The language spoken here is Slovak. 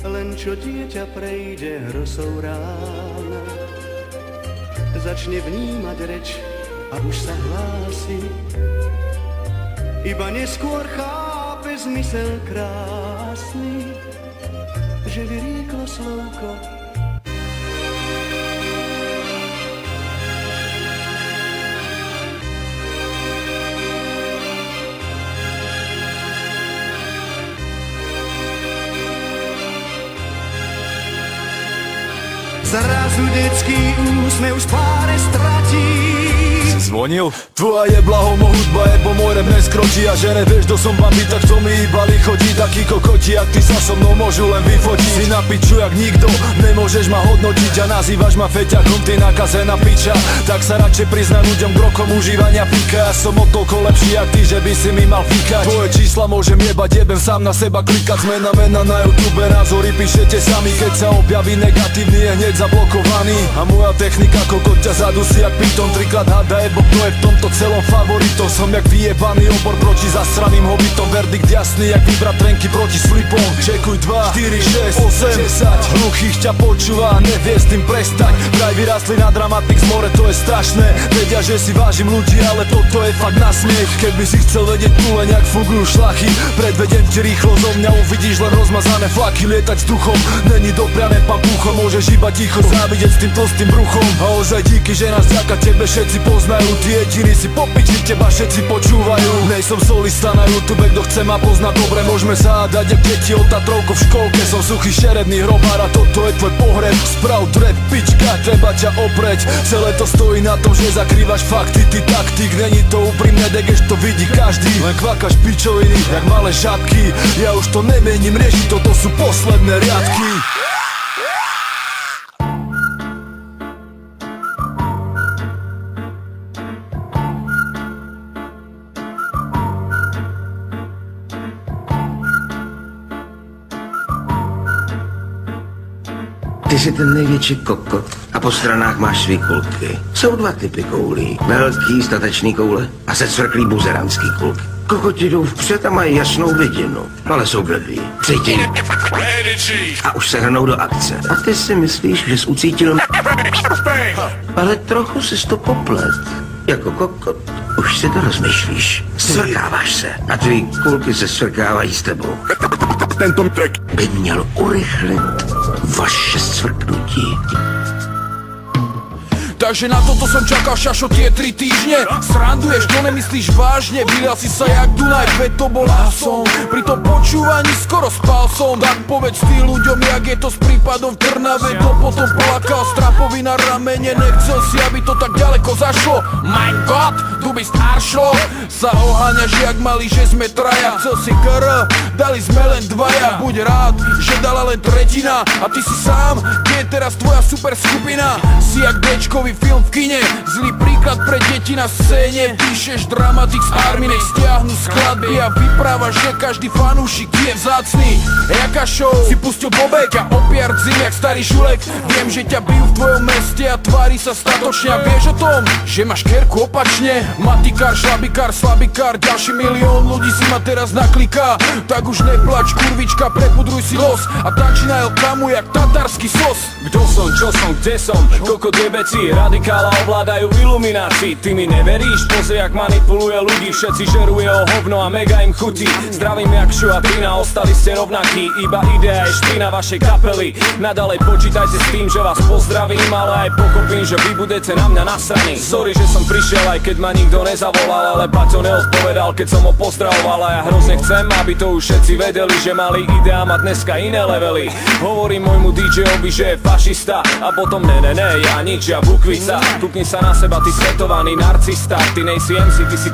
Len čo dieťa prejde hrosou rána, začne vnímať reč a už sa hlási. Iba neskôr chápe zmysel krásny, že vyrieklo slovko. Zrazu detský úsmev z tváre stratí. Zvonil? Tvoja je blahom, hudba je po môj rap neskročí. A že nevieš, kto som bandit, tak to mi iba lichodí. Taký kokoti, jak ty sa so mnou môžu len vyfotiť. Si na piču jak nikto, nemôžeš ma hodnotiť. A nazývaš ma feťakom, ty nakazená piča. Tak sa radšej prizna ľuďom k rokom užívania pika. Ja som o toľko lepší jak ty, že by si mi mal fíkať. Tvoje čísla môžem jebať, jebem sám na seba klikať. Zmena mena na YouTube, názory píšete sami. Keď sa objaví negatívny, je hneď zablokovaný. A moja technika kokot ťa zadusí jak piton. Trikrát hada je kto je v tomto celom favoritom. Som jak vyjebaný obor proti zasraným hobitom. Verdikt jasný jak vybrať trenky proti slipom. Čekuj 2, 4, 6, 8, 10. Hluchých ťa počúva a nevie s tým prestať. Vraj vyrastli na Dramatics more, to je strašné. Vedia, že si vážim ľudí, ale toto je fakt na smiech. Keby si chcel vedieť tu len jak fungujú šlachy, predvedem ti rýchlo zo mňa, uvidíš len rozmazané flaky. Lietať s duchom, není dopriané papuchom. Môžeš iba ticho závidieť s tým tlstým bruchom. A ozaj díky, že nás vďaka tebe všetci poznajú. Ty jediný si popiči, teba všetci počúvajú. Nejsom solista na YouTube, kto chce ma poznať dobre. Môžeme sa hádať jak deti o Tatrovko v školke. Som suchý šeredný hrobár a toto je tvoj pohreb. Sprav trap, pička, treba ťa opreť. Celé to stojí na tom, že zakrývaš fakty. Ty taktik, není to úprimné, degeš to vidí každý. Len kvakaš pičoviny, jak malé žabky. Ja už to nemienim riešiť, toto sú posledné riadky. Ty jsi ten největší kokot a po stranách máš svý kulky. Jsou dva typy koulí. Velký statečný koule a secvrklý buzeranský kulky. Kokoti jdou vpřed a mají jasnou vidinu, ale jsou blbí. Cítí. A už se hrnou do akce. A ty si myslíš, že jsi ucítil... Ale trochu jsi to poplet. Jako kokot. Už si to rozmyšlíš. Svrkáváš se. A tvý kulky se svrkávají s tebou. Tento track by měl urychlit vaše svrknutí. Takže na toto som čakal šašo tie 3 týždne. Sranduješ, to nemyslíš vážne. Vydal si sa jak Dunaj, veď to bol som. Pri tom počúvaní skoro spal som. Tak povedz tým ľuďom, jak je to s prípadom v Trnave. To potom plakal strapovi na ramene. Nechcel si, aby to tak ďaleko zašlo. Mein Gott, du bist Arschloch. Sa oháňaš jak malý, že sme traja. Chcel si KR, dali sme len dvaja. Buď rád, že dala len tretina. A ty si sám, kde je teraz tvoja super skupina? Si jak Dčkový film v kine, zlý príklad pre deti na scéne. Píšeš Dramatics Army, nech stiahnu skladby a vyprávaš, že každý fanúšik je vzácný. Jaká show si pustil bobek a opiar zim jak starý žulek. Viem, že ťa bijú v tvojom meste a tvári sa statočne. A vieš o tom, že máš kerku opačne. Matikár, šlabikár, slabikár, ďalší milión ľudí si ma teraz nakliká. Tak už neplač, kurvička, prepudruj si los a tanči na El Kamu jak tatarský sos. Kto som, čo som, kde som, koľko tie veci. Radikála ovládajú iluminácii. Ty mi neveríš? Pozri, jak manipuluje ľudí. Všetci žerú jeho hovno a mega im chutí. Zdravím jak Šu a Trina, ostali ste rovnakí. Iba idea je špina vašej kapely. Nadalej počítajte s tým, že vás pozdravím, ale aj pokopím, že vy budete na mňa nasraní. Sorry, že som prišiel, aj keď ma nikto nezavolal, ale Paťo neodpovedal, keď som ho pozdravoval. A ja hrozne chcem, aby to už všetci vedeli, že mali idea mať dneska iné levely. Hovorím môjmu DJ-ovi, že je fašista a potom ne, ja nič, ja bukvica. Tukni sa na seba, ty svetovaný narcista. Ty nejsi MC, ty si